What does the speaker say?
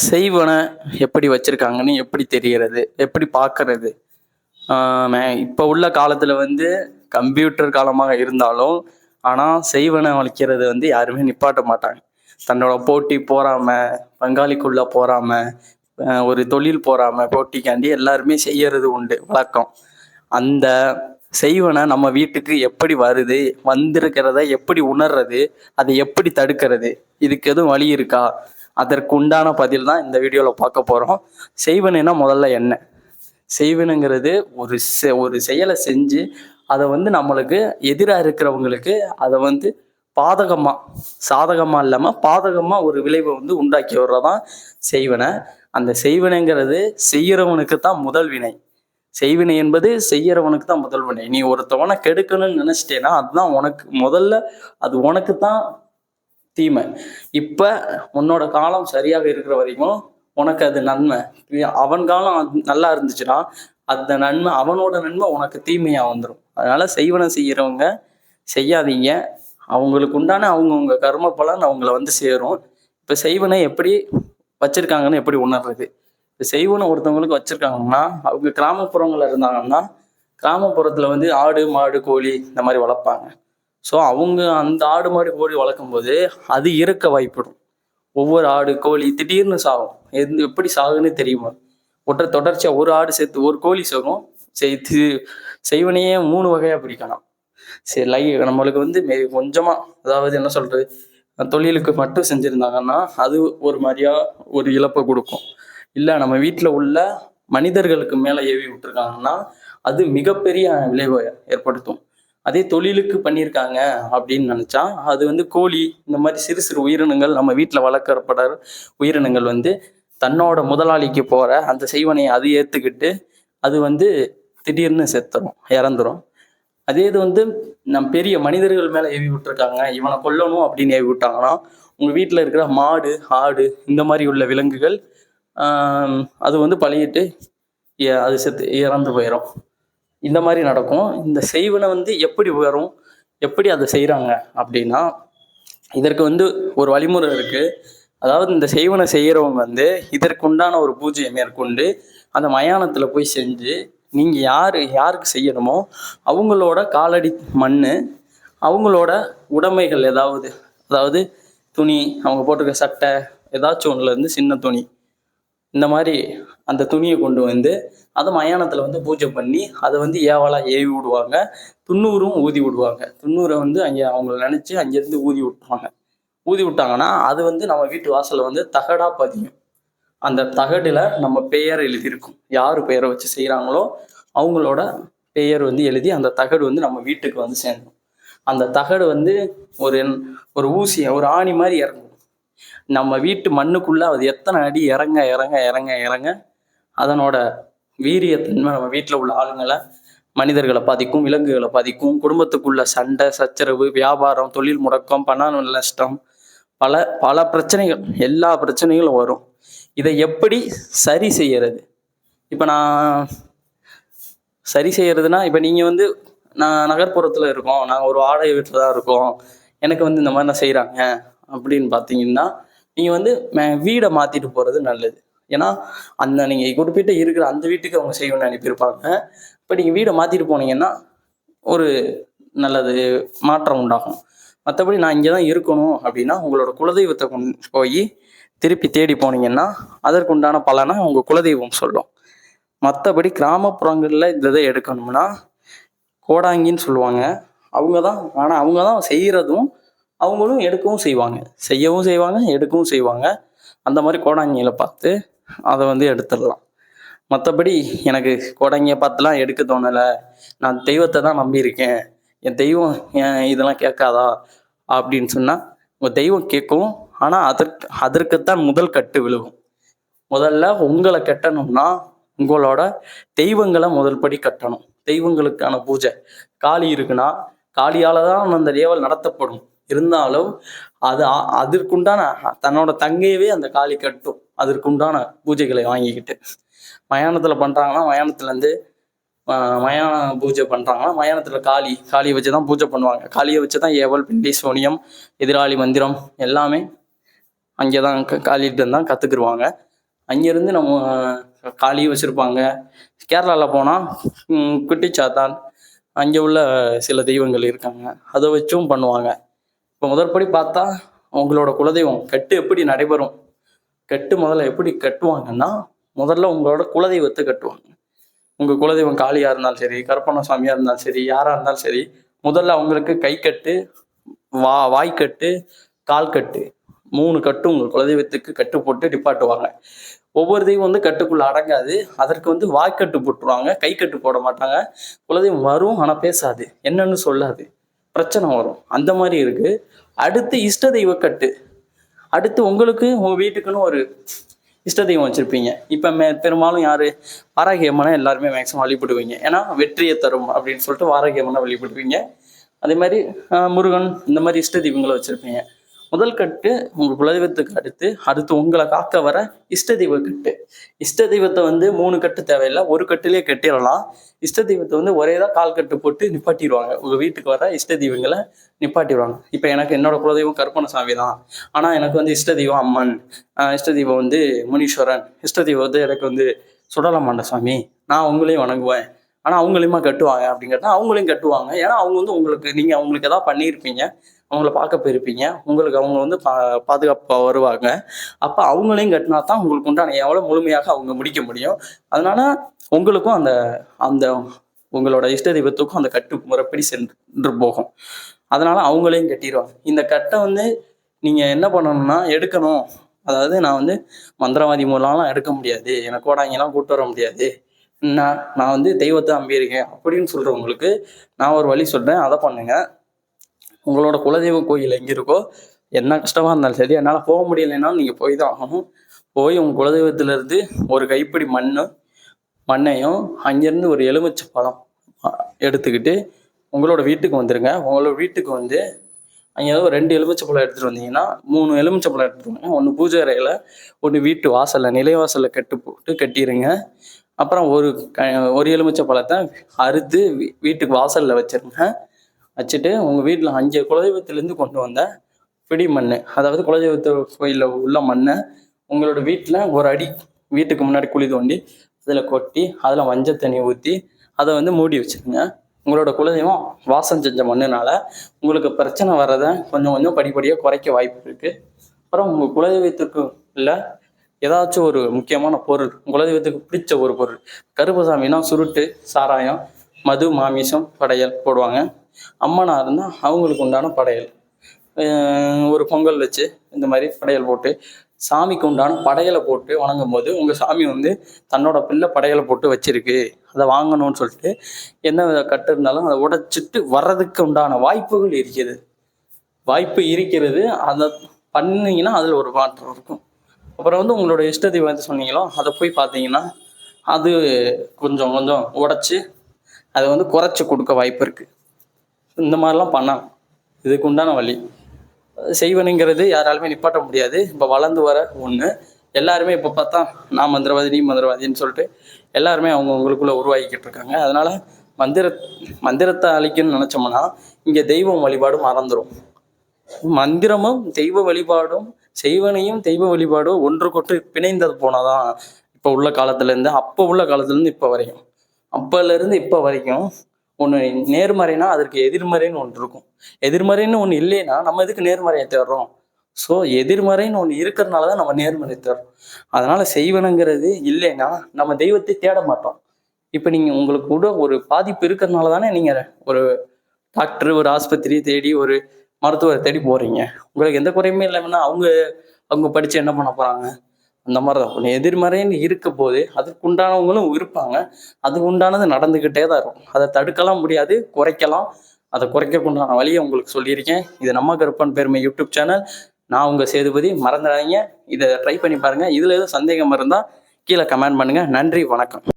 செய்வன எப்படி வச்சிருக்காங்கன்னு எப்படி தெரியறது, எப்படி பார்க்கறது? இப்போ உள்ள காலத்துல கம்ப்யூட்டர் காலமாக இருந்தாலும், ஆனால் செய்வன வளைக்கிறது யாருமே நிப்பாட்ட மாட்டாங்க. தன்னோட போட்டி போறாம, பங்காளிக்குள்ள போறாம, ஒரு தொழில் போறாம, போட்டிக்காண்டி எல்லாருமே செய்யறது உண்டு வழக்கம். அந்த செய்வன நம்ம வீட்டுக்கு எப்படி வருது, வந்திருக்கிறத எப்படி உணர்றது, அதை எப்படி தடுக்கிறது, இதுக்கு எதுவும் வழி இருக்கா? அதற்கு உண்டான பதில் தான் இந்த வீடியோவில் பார்க்க போகிறோம். செய்வனைனா முதல்ல என்ன? செய்வனுங்கிறது ஒரு செயலை செஞ்சு அதை நம்மளுக்கு எதிராக இருக்கிறவங்களுக்கு அதை பாதகமாக, சாதகமாக இல்லாமல் பாதகமாக ஒரு விளைவை உண்டாக்கி வர்றதான் செய்வனை. அந்த செய்வனைங்கிறது செய்யறவனுக்கு தான் முதல் வினை. செய்வினை என்பது செய்யறவனுக்கு தான் முதல் வினை. நீ ஒருத்தவனை கெடுக்கணும்னு நினைச்சிட்டேன்னா அதுதான் உனக்கு முதல்ல, அது உனக்கு தான் தீமை. இப்ப உன்னோட காலம் சரியாக இருக்கிற வரைக்கும் உனக்கு அது நன்மை. அவன் காலம் நல்லா இருந்துச்சுன்னா அந்த நன்மை, அவனோட நன்மை உனக்கு தீமையா வந்துடும். அதனால செய்வனை செய்யறவங்க செய்யாதீங்க. அவங்களுக்கு உண்டான அவங்கவுங்க கர்ம பலன் அவங்கள சேரும். இப்ப செய்வனை எப்படி வச்சிருக்காங்கன்னு எப்படி உணர்றது? இப்போ செய்வனை ஒருத்தவங்களுக்கு வச்சிருக்காங்கன்னா, அவங்க கிராமப்புறங்கள்ல இருந்தாங்கன்னா, கிராமப்புறத்துல ஆடு மாடு கோழி இந்த மாதிரி வளர்ப்பாங்க. ஸோ அவங்க அந்த ஆடு மாடு கோழி வளர்க்கும் போது அது இறக்க வாய்ப்பிடும். ஒவ்வொரு ஆடு கோழி திடீர்னு சாகும். எப்படி சாகுன்னு தெரியுமா? தொடர்ச்சியா ஒரு ஆடு சேர்த்து ஒரு கோழி சாகும். செய்வனையே 3 வகையா பிடிக்கலாம். சரி, நம்மளுக்கு கொஞ்சமா, அதாவது என்ன சொல்றது, தொழிலுக்கு மட்டும் செஞ்சிருந்தாங்கன்னா அது ஒரு மாதிரியா ஒரு இழப்பை கொடுக்கும். இல்லை நம்ம வீட்டில் உள்ள மனிதர்களுக்கு மேலே ஏவி விட்டுருக்காங்கன்னா அது மிகப்பெரிய விளைவை ஏற்படுத்தும். அதே தொழிலுக்கு பண்ணியிருக்காங்க அப்படின்னு நினச்சா அது கோழி இந்த மாதிரி சிறு சிறு உயிரினங்கள், நம்ம வீட்டில் வளர்க்கப்படுற உயிரினங்கள் தன்னோட முதலாளிக்கு போகிற அந்த செய்வனையை அது ஏற்றுக்கிட்டு அது திடீர்னு செத்துரும், இறந்துரும். அதே இது நம் பெரிய மனிதர்கள் மேலே ஏவி விட்டுருக்காங்க, இவனை கொல்லணும் அப்படின்னு ஏவி விட்டாங்கன்னா உங்கள் வீட்டில் இருக்கிற மாடு ஆடு இந்த மாதிரி உள்ள விலங்குகள் அது பழகிட்டு அது செத்து இறந்து போயிடும். இந்த மாதிரி நடக்கும். இந்த செய்வனை எப்படி வரும், எப்படி அதை செய்கிறாங்க அப்படின்னா, இதற்கு ஒரு வழிமுறை இருக்கு. அதாவது இந்த செய்வனை செய்கிறவங்க இதற்கு உண்டான ஒரு பூஜையை மேற்கொண்டு அந்த மயானத்தில் போய் செஞ்சு, நீங்கள் யாருக்கு செய்யணுமோ அவங்களோட காலடி மண், அவங்களோட உடைமைகள் அதாவது துணி, அவங்க போட்டிருக்க சட்டை, ஏதாச்சும் ஒன்றுலேருந்து சின்ன துணி, இந்த மாதிரி அந்த துணியை கொண்டு அதை மயானத்தில் பூஜை பண்ணி அதை ஏவலா ஏவி விடுவாங்க. துண்ணூரும் ஊதி விடுவாங்க. துண்ணூரை அங்கே அவங்கள நினச்சி அங்கேருந்து ஊதி விட்டுருவாங்க. ஊதி விட்டாங்கன்னா அது நம்ம வீட்டு வாசலில் தகடாக பதியும். அந்த தகடில் நம்ம பெயர் எழுதியிருக்கும். யார் பெயரை வச்சு செய்கிறாங்களோ அவங்களோட பெயர் எழுதி அந்த தகடு நம்ம வீட்டுக்கு சேர்ந்தோம். அந்த தகடு ஒரு ஊசி, ஒரு ஆணி மாதிரி இறங்கும் நம்ம வீட்டு மண்ணுக்குள்ள. அது எத்தனை அடி இறங்க இறங்க இறங்க இறங்க அதனோட வீரியத்தன்மை நம்ம வீட்டில் உள்ள ஆளுங்களை, மனிதர்களை பாதிக்கும், விலங்குகளை பாதிக்கும். குடும்பத்துக்குள்ள சண்டை சச்சரவு, வியாபாரம், தொழில் முடக்கம், பண நஷ்டம், பல பல பிரச்சனைகள், எல்லா பிரச்சனைகளும் வரும். இதை எப்படி சரி செய்யறது? இப்போ நான் சரி செய்யறதுன்னா, இப்போ நீங்கள் நான் நகர்ப்புறத்தில் இருக்கோம், நாங்கள் ஒரு வாடகை வீட்டில் தான் இருக்கோம், எனக்கு இந்த மாதிரிலாம் செய்கிறாங்க அப்படின்னு பார்த்தீங்கன்னா, நீங்கள் வீடை மாற்றிட்டு போகிறது நல்லது. ஏன்னா நீங்கள் குறிப்பிட்ட இருக்கிற அந்த வீட்டுக்கு அவங்க செய்யணும்னு அனுப்பியிருப்பாங்க. இப்போ நீங்கள் வீடை மாற்றிட்டு போனீங்கன்னா ஒரு நல்லது மாற்றம் உண்டாகும். மற்றபடி நான் இங்கே தான் இருக்கணும் அப்படின்னா உங்களோட குலதெய்வத்தை கொண்டு போய் திருப்பி தேடி போனீங்கன்னா அதற்குண்டான பலனை உங்கள் குலதெய்வம் சொல்லும். மற்றபடி கிராமப்புறங்களில் இந்த இதை எடுக்கணும்னா கோடாங்கின்னு சொல்லுவாங்க. ஆனால் அவங்க தான் செய்கிறதும் அவங்களும் எடுக்கவும் செய்வாங்க, செய்யவும் செய்வாங்க, எடுக்கவும் செய்வாங்க. அந்த மாதிரி கோடாங்கிகளை பார்த்து அதை எடுத்துடலாம். மற்றபடி எனக்கு கோடாங்கியை பார்த்துலாம் எடுக்க தோணலை, நான் தெய்வத்தை தான் நம்பியிருக்கேன், என் தெய்வம் இதெல்லாம் கேட்காதா அப்படின்னு சொன்னால் உங்கள் தெய்வம் கேட்கும். ஆனால் அதற்குத்தான் முதல் கட்டு விழுகும். முதல்ல உங்களை கட்டணும்னா உங்களோட தெய்வங்களை முதல் படி கட்டணும். தெய்வங்களுக்கான பூஜை. காளி இருக்குன்னா காளியால் தான் அந்த ஏவல் நடத்தப்படும். இருந்தாலும் அதற்குண்டான தன்னோட தங்கையவே அந்த காளி கட்டும். அதற்குண்டான பூஜைகளை வாங்கிக்கிட்டு மயானத்தில் பண்ணுறாங்கன்னா மயானத்துலேருந்து மயான பூஜை பண்ணுறாங்கன்னா மயானத்தில் காளியை வச்சு தான் பூஜை பண்ணுவாங்க. காளியை வச்சு தான் ஏவல், பிண்டி, சோனியம், எதிராளி மந்திரம் எல்லாமே அங்கே தான் காளிகிட்ட தான் கற்றுக்குருவாங்க. அங்கேருந்து நம்ம காளி வச்சுருப்பாங்க. கேரளாவில் போனால் குட்டிச்சாத்தான், அங்கே உள்ள சில தெய்வங்கள் இருக்காங்க, அதை வச்சும் பண்ணுவாங்க. இப்போ முதற்படி பார்த்தா உங்களோட குலதெய்வம் கட்டு எப்படி நடைபெறும், கட்டு முதல்ல எப்படி கட்டுவாங்கன்னா, முதல்ல உங்களோட குலதெய்வத்தை கட்டுவாங்க. உங்கள் குலதெய்வம் காளியாக இருந்தாலும் சரி, கருப்பண்ண சாமியாக இருந்தாலும் சரி, யாராக இருந்தாலும் சரி, முதல்ல அவங்களுக்கு கை கட்டு, வாய்க்கட்டு, கால் கட்டு, 3 கட்டு உங்கள் குலதெய்வத்துக்கு கட்டு போட்டு நிப்பாட்டுவாங்க. ஒவ்வொரு தெய்வம் வந்து கட்டுக்குள்ள அடங்காது. அதற்கு வந்து வாய்க்கட்டு போட்டுருவாங்க, கை கட்டு போட மாட்டாங்க. குலதெய்வம் வரும் ஆனால் பேசாது, என்னன்னு சொல்லாது, பிரச்சனை வரும். அந்த மாதிரி இருக்கு. அடுத்து இஷ்ட தெய்வ கட்டு. அடுத்து உங்களுக்கு உங்கள் வீட்டுக்குன்னு ஒரு இஷ்ட தெய்வம் வச்சுருப்பீங்க. இப்போ பெரும்பாலும் யார், வாராகி அம்மனை எல்லாருமே மேக்ஸிமம் வழிபடுவீங்க. ஏன்னா வெற்றியை தரும் அப்படின்னு சொல்லிட்டு வாராகி அம்மனை வழிபடுவீங்க. அதே மாதிரி முருகன், இந்த மாதிரி இஷ்ட தெய்வங்களை வச்சுருப்பீங்க. முதல் கட்டு உங்கள் குலதெய்வத்துக்கு அடுத்து உங்களை காக்க வர இஷ்ட தெய்வ கட்டு. இஷ்ட தெய்வத்தை வந்து 3 கட்டு தேவையில்லை, ஒரு கட்டுலேயே கட்டிடலாம். இஷ்ட தெய்வத்தை வந்து ஒரே தான் கால் கட்டு போட்டு நிப்பாட்டிடுவாங்க. உங்கள் வீட்டுக்கு வர இஷ்ட தெய்வங்களை நிப்பாட்டிடுவாங்க. இப்போ எனக்கு என்னோட குலதெய்வம் கருப்பண்ணசாமி தான், ஆனால் எனக்கு வந்து இஷ்ட தெய்வம் அம்மன், இஷ்ட தெய்வம் வந்து முனீஸ்வரன், இஷ்ட தெய்வம் வந்து எனக்கு வந்து சுடலமாண்ட சாமி, நான் உங்களையும் வணங்குவேன், ஆனால் அவங்களையுமா கட்டுவாங்க அப்படின்னு கேட்டால் அவங்களையும் கட்டுவாங்க. ஏன்னா அவங்க வந்து உங்களுக்கு, நீங்கள் அவங்களுக்கு எதாவது பண்ணியிருப்பீங்க, அவங்கள பார்க்க போயிருப்பீங்க, உங்களுக்கு அவங்க வந்து பாதுகாப்பாக வருவாங்க. அப்போ அவங்களையும் கட்டினா தான் உங்களுக்கு உண்டான எவ்வளோ முழுமையாக அவங்க முடிக்க முடியும். அதனால உங்களுக்கும் அந்த அந்த உங்களோட இஷ்ட தெய்வத்துக்கும் அந்த கட்டு முறைப்படி சென்று போகும். அதனால அவங்களையும் கட்டிடுவாங்க. இந்த கட்டை வந்து நீங்கள் என்ன பண்ணணும்னா எடுக்கணும். அதாவது நான் வந்து மந்திரவாதி மூலம்லாம் எடுக்க முடியாது, எனக்கு கோடாங்கெல்லாம் கூட்டு வர முடியாது, நான் வந்து தெய்வத்தை நம்பியிருக்கேன் அப்படின்னு சொல்கிறவங்களுக்கு நான் ஒரு வழி சொல்கிறேன், அதை பண்ணுங்க. உங்களோட குலதெய்வ கோயில் எங்கே இருக்கோ, என்ன கஷ்டமாக இருந்தாலும் சரி, என்னால் போக முடியலைன்னாலும் நீங்கள் போய் தான் ஆகணும். போய் உங்கள் குலதெய்வத்திலேருந்து ஒரு கைப்பிடி மண்ணையும் அங்கேருந்து ஒரு எலுமிச்சை பழம் எடுத்துக்கிட்டு உங்களோட வீட்டுக்கு வந்துடுங்க. உங்களோட வீட்டுக்கு வந்து அங்கே ஒரு 2 எலுமிச்சை பழம் எடுத்துகிட்டு வந்தீங்கன்னா 3 எலுமிச்சை பழம் எடுத்துகிட்டு வாங்க. 1 பூஜை அறையில், 1 வீட்டு வாசலில், நிலைவாசலில் கட்டு போட்டு கட்டிடுங்க. அப்புறம் ஒரு எலுமிச்சை பழத்தை அறுத்து வீட்டுக்கு வாசலில் வச்சுருங்க. வச்சுட்டு உங்கள் வீட்டில் 5 குலதெய்வத்திலேருந்து கொண்டு வந்த பிடி மண், அதாவது குலதெய்வத்து கோயிலில் உள்ள மண்ணை உங்களோட வீட்டில் ஒரு அடி வீட்டுக்கு முன்னாடி குழி தோண்டி அதில் கொட்டி அதில் மஞ்சள் தண்ணி ஊற்றி அதை வந்து மூடி வச்சுருங்க. உங்களோட குலதெய்வம் வாசம் செஞ்ச மண்ணுனால உங்களுக்கு பிரச்சனை வர்றதை கொஞ்சம் கொஞ்சம் படிப்படியாக குறைக்க வாய்ப்பு இருக்குது. அப்புறம் உங்கள் குலதெய்வத்துக்கு இல்லை ஏதாச்சும் ஒரு முக்கியமான பொருள், குலதெய்வத்துக்கு பிடிச்ச ஒரு பொருள், கருப்பசாமினா சுருட்டு, சாராயம், மது, மாமிசம், படையல் போடுவாங்க. அம்மனாக இருந்தால் அவங்களுக்கு உண்டான படையல், ஒரு பொங்கல் வச்சு இந்த மாதிரி படையல் போட்டு சாமிக்கு உண்டான படையலை போட்டு வணங்கும் போது உங்கள் சாமி வந்து தன்னோட பிள்ளை படையலை போட்டு வச்சிருக்கு, அதை வாங்கணும்னு சொல்லிட்டு என்ன கட்டு இருந்தாலும் அதை உடைச்சிட்டு வர்றதுக்கு உண்டான வாய்ப்பு இருக்கிறது. அதை பண்ணிங்கன்னா அதில் ஒரு மாற்றம் இருக்கும். அப்புறம் வந்து உங்களோட இஷ்ட தெய்வம் வந்து சொன்னீங்களோ அதை போய் பார்த்தீங்கன்னா அது கொஞ்சம் கொஞ்சம் உடைச்சி அதை வந்து குறைச்சி கொடுக்க வாய்ப்பு இருக்குது. இந்த மாதிரிலாம் பண்ணலாம். இதுக்கு உண்டான வழி. செய்வனுங்கிறது யாராலுமே நிப்பாட்ட முடியாது. இப்போ வளர்ந்து வர ஒன்று. எல்லாருமே இப்போ பார்த்தா நான் மந்திரவாதி, நீ மந்திரவாதின்னு சொல்லிட்டு எல்லாருமே அவங்களுக்குள்ளே உருவாக்கிக்கிட்டு இருக்காங்க. அதனால் மந்திரத்தை அழிக்கணும்னு நினச்சோம்னா இங்கே தெய்வம் வழிபாடு மறந்துடும். மந்திரமும் தெய்வ வழிபாடும், செய்வனையும் தெய்வ வழிபாடும் ஒன்று கொண்டு பிணைந்தது போனாதான் இப்போ உள்ள காலத்துலேருந்து, அப்போ உள்ள காலத்துலேருந்து இப்போ வரைக்கும், அப்போலேருந்து இப்போ வரைக்கும் ஒன்று நேர்மறைனா அதற்கு எதிர்மறைன்னு ஒன்று இருக்கும். எதிர்மறைன்னு ஒன்று இல்லைன்னா நம்ம எதுக்கு நேர்மறையை தேடுறோம்? ஸோ எதிர்மறைன்னு ஒன்று இருக்கிறதுனால தான் நம்ம நேர்மறை தேடுறோம். அதனால் செய்வனுங்கிறது இல்லைன்னா நம்ம தெய்வத்தை தேட மாட்டோம். இப்போ நீங்கள் உங்களுக்கு கூட ஒரு பாதிப்பு இருக்கிறதுனால தானே நீங்கள் ஒரு டாக்டர், ஒரு ஆஸ்பத்திரியை தேடி, ஒரு மருத்துவரை தேடி போகிறீங்க. உங்களுக்கு எந்த குறையுமே இல்லைன்னா அவங்க படித்து என்ன பண்ண போகிறாங்க? அந்த மாதிரி தான் ஒன்று எதிர்மறைன்னு இருக்க போது அதுக்கு உண்டானவங்களும் இருப்பாங்க. அதுக்கு உண்டானது நடந்துக்கிட்டே தான் இருக்கும். அதை தடுக்கலாம் முடியாது, குறைக்கலாம். அதை குறைக்க உண்டான வழியை உங்களுக்கு சொல்லியிருக்கேன். இது நம்ம கருப்பன் பெருமை யூடியூப் சேனல். நான் உங்கள் சேதுபதி. மறந்துடாதீங்க, இதை ட்ரை பண்ணி பாருங்கள். இதில் எதுவும் சந்தேகம் இருந்தால் கீழே கமெண்ட் பண்ணுங்கள். நன்றி, வணக்கம்.